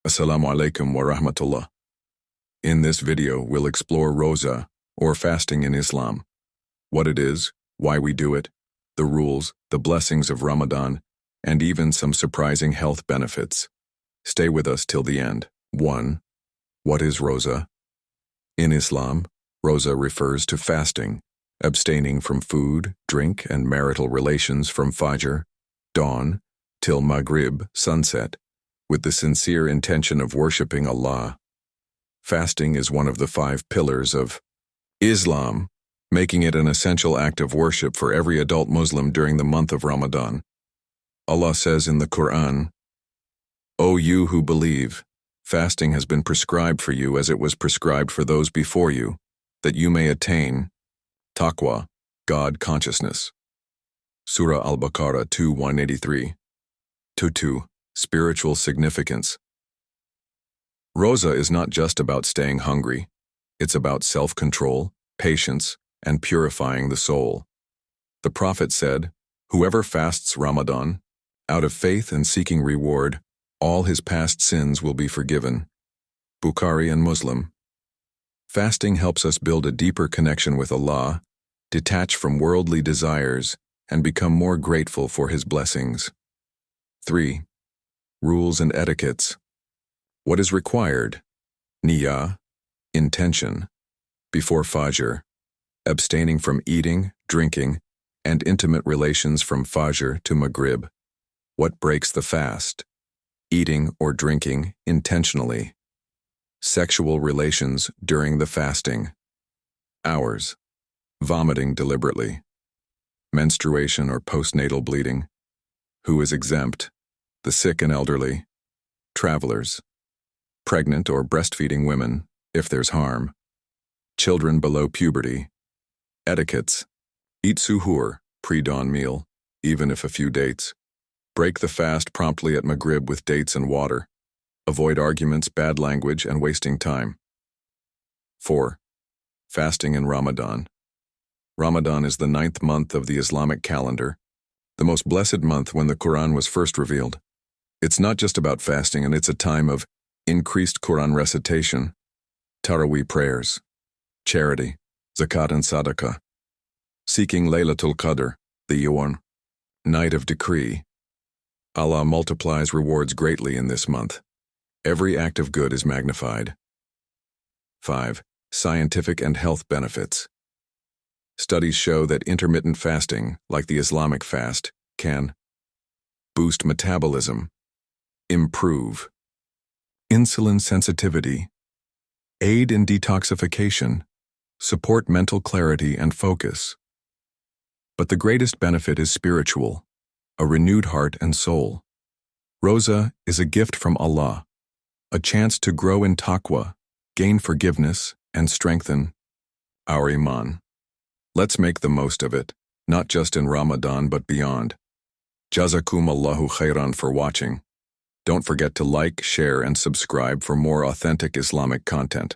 Assalamu alaikum wa rahmatullah. In this video, we'll explore Roza, or fasting in Islam. What it is, why we do it, the rules, the blessings of Ramadan, and even some surprising health benefits. Stay with us till the end. 1. What is Roza? In Islam, Roza refers to fasting, abstaining from food, drink, and marital relations from Fajr, dawn, till Maghrib, sunset, with the sincere intention of worshipping Allah. Fasting is one of the 5 pillars of Islam, making it an essential act of worship for every adult Muslim during the month of Ramadan. Allah says in the Qur'an, "O you who believe, fasting has been prescribed for you as it was prescribed for those before you, that you may attain taqwa, God consciousness." Surah Al-Baqarah 2:183. 2. Spiritual significance. Roza is not just about staying hungry. It's about self-control, patience, and purifying the soul. The Prophet said, "Whoever fasts Ramadan, out of faith and seeking reward, all his past sins will be forgiven." Bukhari and Muslim. Fasting helps us build a deeper connection with Allah, detach from worldly desires, and become more grateful for His blessings. 3. Rules and etiquettes. What is required? Niyah, intention, before Fajr, abstaining from eating, drinking, and intimate relations from Fajr to Maghrib. What breaks the fast? Eating or drinking intentionally. Sexual relations during the fasting. Hours. Vomiting deliberately. Menstruation or postnatal bleeding. Who is exempt? The sick and elderly. Travelers. Pregnant or breastfeeding women, if there's harm. Children below puberty. Etiquettes. Eat suhoor, pre-dawn meal, even if a few dates. Break the fast promptly at Maghrib with dates and water. Avoid arguments, bad language, and wasting time. 4. Fasting in Ramadan. Ramadan is the 9th month of the Islamic calendar, the most blessed month when the Qur'an was first revealed. It's not just about fasting, and it's a time of increased Qur'an recitation, Taraweeh prayers, charity, zakat and sadaqah, seeking Laylatul Qadr, the night of decree. Allah multiplies rewards greatly in this month. Every act of good is magnified. 5. Scientific and health benefits. Studies show that intermittent fasting, like the Islamic fast, can boost metabolism, improve insulin sensitivity, aid in detoxification, support mental clarity and focus. But the greatest benefit is spiritual, a renewed heart and soul. Roza is a gift from Allah, a chance to grow in taqwa, gain forgiveness, and strengthen our iman. Let's make the most of it, not just in Ramadan but beyond. Jazakum Allahu khairan for watching. Don't forget to like, share, and subscribe for more authentic Islamic content.